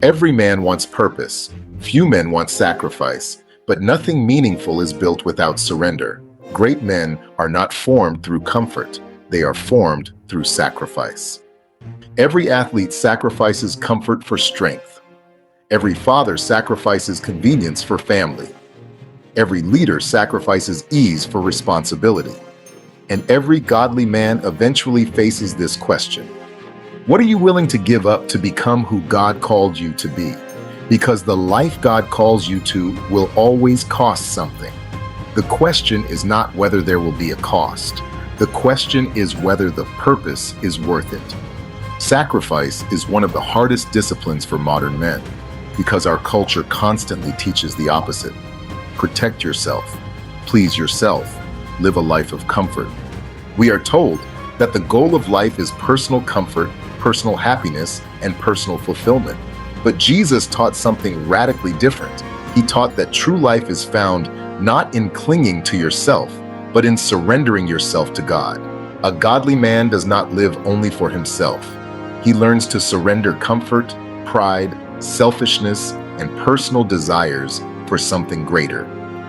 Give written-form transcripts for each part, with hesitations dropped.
Every man wants purpose. Few men want sacrifice. But nothing meaningful is built without surrender. Great men are not formed through comfort. They are formed through sacrifice. Every athlete sacrifices comfort for strength. Every father sacrifices convenience for family. Every leader sacrifices ease for responsibility. And every godly man eventually faces this question: what are you willing to give up to become who God called you to be? Because the life God calls you to will always cost something. The question is not whether there will be a cost. The question is whether the purpose is worth it. Sacrifice is one of the hardest disciplines for modern men, because our culture constantly teaches the opposite. Protect yourself, please yourself, live a life of comfort. We are told that the goal of life is personal comfort, personal happiness, and personal fulfillment. But Jesus taught something radically different. He taught that true life is found not in clinging to yourself, but in surrendering yourself to God. A godly man does not live only for himself. He learns to surrender comfort, pride, selfishness, and personal desires for something greater,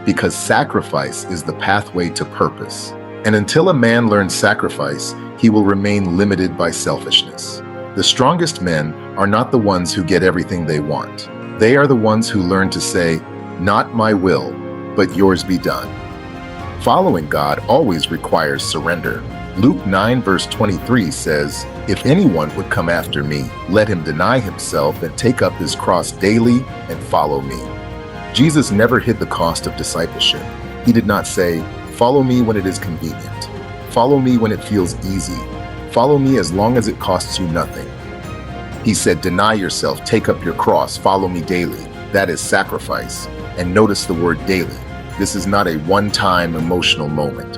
because sacrifice is the pathway to purpose. And until a man learns sacrifice, he will remain limited by selfishness. The strongest men are not the ones who get everything they want. They are the ones who learn to say, "Not my will, but yours be done." Following God always requires surrender. Luke 9 verse 23 says, "If anyone would come after me, let him deny himself and take up his cross daily and follow me." Jesus never hid the cost of discipleship. He did not say, "Follow me when it is convenient. Follow me when it feels easy. Follow me as long as it costs you nothing." He said, "Deny yourself, take up your cross, follow me daily." That is sacrifice. And notice the word daily. This is not a one-time emotional moment.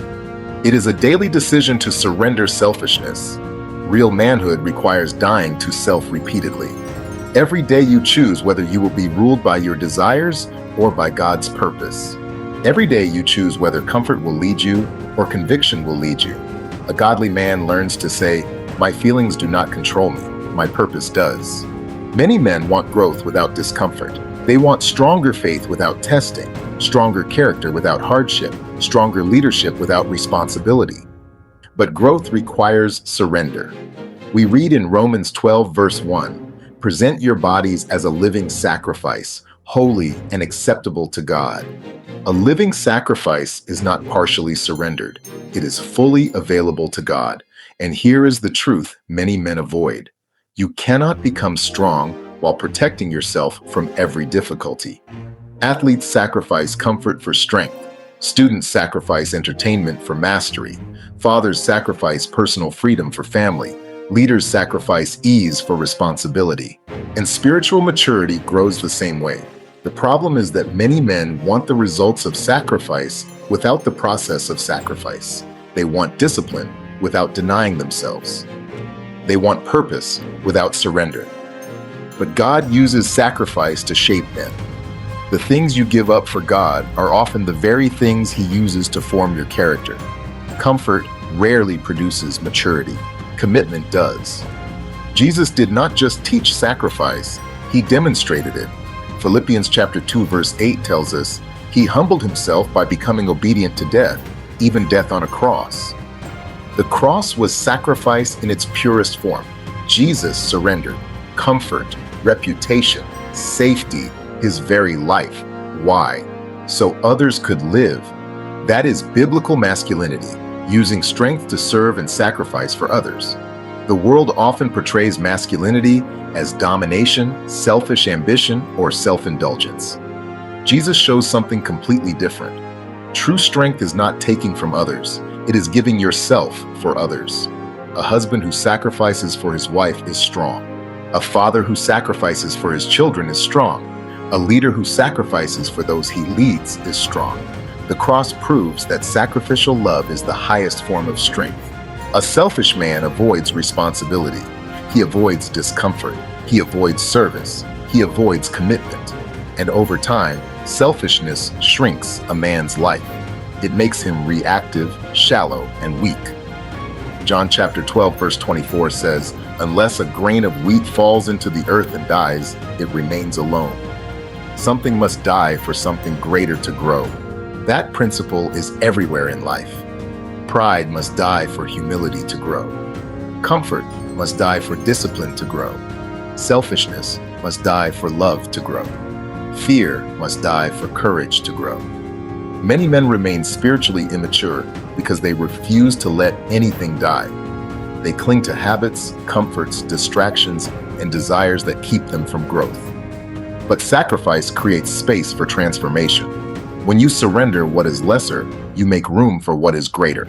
It is a daily decision to surrender selfishness. Real manhood requires dying to self repeatedly. Every day you choose whether you will be ruled by your desires or by God's purpose. Every day you choose whether comfort will lead you or conviction will lead you. A godly man learns to say, "My feelings do not control me, my purpose does." Many men want growth without discomfort. They want stronger faith without testing, stronger character without hardship, stronger leadership without responsibility. But growth requires surrender. We read in Romans 12 verse 1, "Present your bodies as a living sacrifice, holy and acceptable to God." A living sacrifice is not partially surrendered. It is fully available to God. And here is the truth many men avoid. You cannot become strong while protecting yourself from every difficulty. Athletes sacrifice comfort for strength. Students sacrifice entertainment for mastery. Fathers sacrifice personal freedom for family. Leaders sacrifice ease for responsibility. And spiritual maturity grows the same way. The problem is that many men want the results of sacrifice without the process of sacrifice. They want discipline without denying themselves. They want purpose without surrender. But God uses sacrifice to shape men. The things you give up for God are often the very things He uses to form your character. Comfort rarely produces maturity. Commitment does. Jesus did not just teach sacrifice, He demonstrated it. Philippians chapter 2 verse 8 tells us, "He humbled Himself by becoming obedient to death, even death on a cross." The cross was sacrifice in its purest form. Jesus surrendered comfort, reputation, safety, His very life. Why? So others could live. That is biblical masculinity, using strength to serve and sacrifice for others. The world often portrays masculinity as domination, selfish ambition, or self-indulgence. Jesus shows something completely different. True strength is not taking from others. It is giving yourself for others. A husband who sacrifices for his wife is strong. A father who sacrifices for his children is strong. A leader who sacrifices for those he leads is strong. The cross proves that sacrificial love is the highest form of strength. A selfish man avoids responsibility. He avoids discomfort. He avoids service. He avoids commitment. And over time, selfishness shrinks a man's life. It makes him reactive, shallow, and weak. John chapter 12 verse 24 says, Unless a grain of wheat falls into the earth and dies, it remains alone. Something must die for something greater to grow. That principle is everywhere in life. Pride must die for humility to grow. Comfort must die for discipline to grow. Selfishness must die for love to grow. Fear must die for courage to grow. Many men remain spiritually immature because they refuse to let anything die. They cling to habits, comforts, distractions, and desires that keep them from growth. But sacrifice creates space for transformation. When you surrender what is lesser, you make room for what is greater.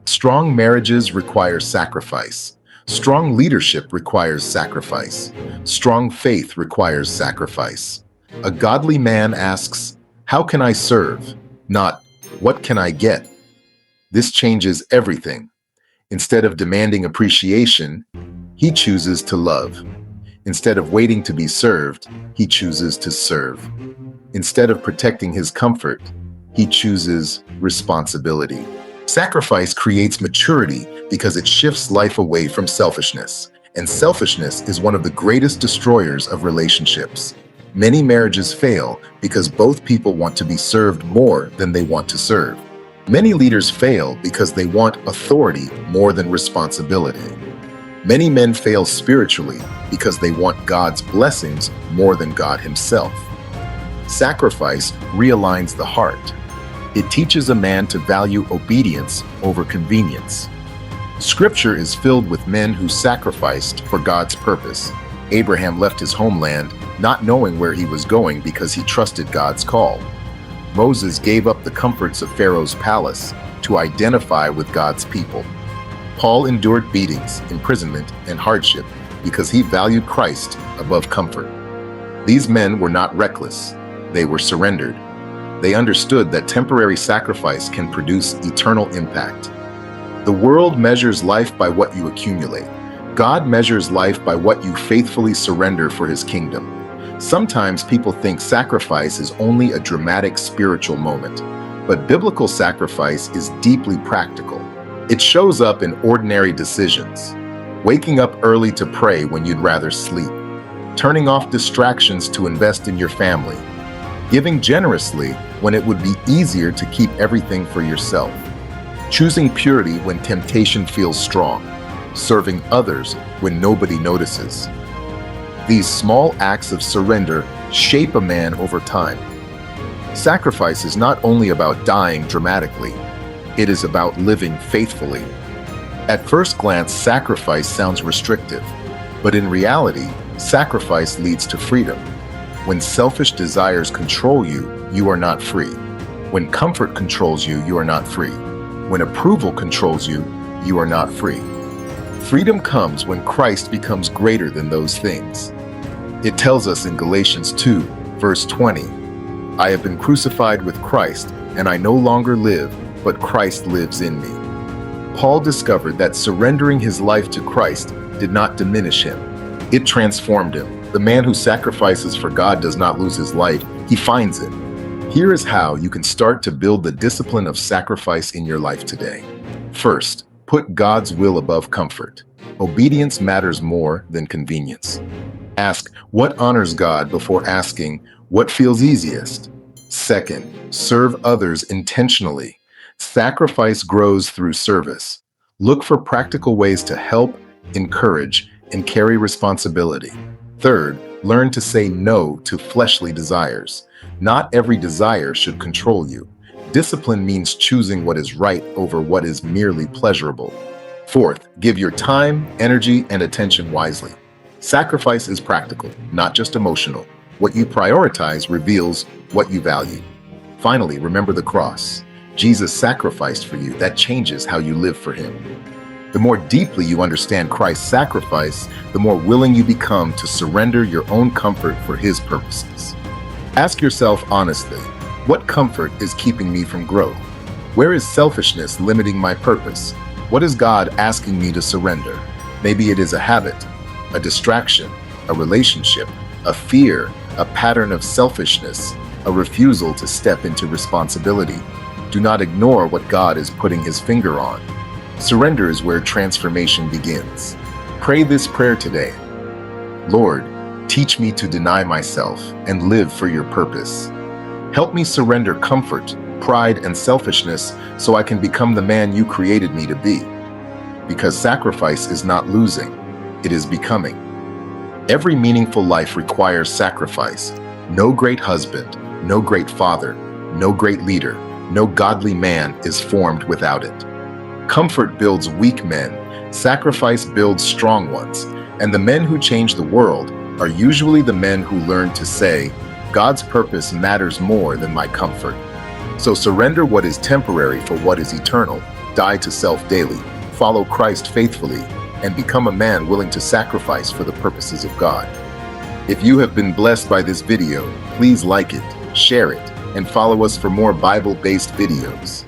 Strong marriages require sacrifice. Strong leadership requires sacrifice. Strong faith requires sacrifice. A godly man asks, "How can I serve?" Not, "What can I get?" This changes everything. Instead of demanding appreciation, he chooses to love. Instead of waiting to be served, he chooses to serve. Instead of protecting his comfort, he chooses responsibility. Sacrifice creates maturity because it shifts life away from selfishness. And selfishness is one of the greatest destroyers of relationships. Many marriages fail because both people want to be served more than they want to serve. Many leaders fail because they want authority more than responsibility. Many men fail spiritually because they want God's blessings more than God Himself. Sacrifice realigns the heart. It teaches a man to value obedience over convenience. Scripture is filled with men who sacrificed for God's purpose. Abraham left his homeland not knowing where he was going because he trusted God's call. Moses gave up the comforts of Pharaoh's palace to identify with God's people. Paul endured beatings, imprisonment, and hardship because he valued Christ above comfort. These men were not reckless. They were surrendered. They understood that temporary sacrifice can produce eternal impact. The world measures life by what you accumulate. God measures life by what you faithfully surrender for His kingdom. Sometimes people think sacrifice is only a dramatic spiritual moment, but biblical sacrifice is deeply practical. It shows up in ordinary decisions. Waking up early to pray when you'd rather sleep. Turning off distractions to invest in your family. Giving generously when it would be easier to keep everything for yourself. Choosing purity when temptation feels strong. Serving others when nobody notices. These small acts of surrender shape a man over time. Sacrifice is not only about dying dramatically, it is about living faithfully. At first glance, sacrifice sounds restrictive, but in reality, sacrifice leads to freedom. When selfish desires control you, you are not free. When comfort controls you, you are not free. When approval controls you, you are not free. Freedom comes when Christ becomes greater than those things. It tells us in Galatians 2, verse 20, "I have been crucified with Christ, and I no longer live, but Christ lives in me." Paul discovered that surrendering his life to Christ did not diminish him. It transformed him. The man who sacrifices for God does not lose his life, he finds it. Here is how you can start to build the discipline of sacrifice in your life today. First, put God's will above comfort. Obedience matters more than convenience. Ask what honors God before asking what feels easiest. Second, serve others intentionally. Sacrifice grows through service. Look for practical ways to help, encourage, and carry responsibility. Third, learn to say no to fleshly desires. Not every desire should control you. Discipline means choosing what is right over what is merely pleasurable. Fourth, give your time, energy, and attention wisely. Sacrifice is practical, not just emotional. What you prioritize reveals what you value. Finally, remember the cross. Jesus sacrificed for you. That changes how you live for Him. The more deeply you understand Christ's sacrifice, the more willing you become to surrender your own comfort for His purposes. Ask yourself honestly, what comfort is keeping me from growth? Where is selfishness limiting my purpose? What is God asking me to surrender? Maybe it is a habit, a distraction, a relationship, a fear, a pattern of selfishness, a refusal to step into responsibility. Do not ignore what God is putting His finger on. Surrender is where transformation begins. Pray this prayer today. Lord, teach me to deny myself and live for your purpose. Help me surrender comfort, pride, and selfishness so I can become the man you created me to be. Because sacrifice is not losing, it is becoming. Every meaningful life requires sacrifice. No great husband, no great father, no great leader, no godly man is formed without it. Comfort builds weak men, sacrifice builds strong ones, and the men who change the world are usually the men who learn to say, God's purpose matters more than my comfort. So surrender what is temporary for what is eternal, die to self daily, follow Christ faithfully, and become a man willing to sacrifice for the purposes of God. If you have been blessed by this video, please like it, share it, and follow us for more Bible-based videos.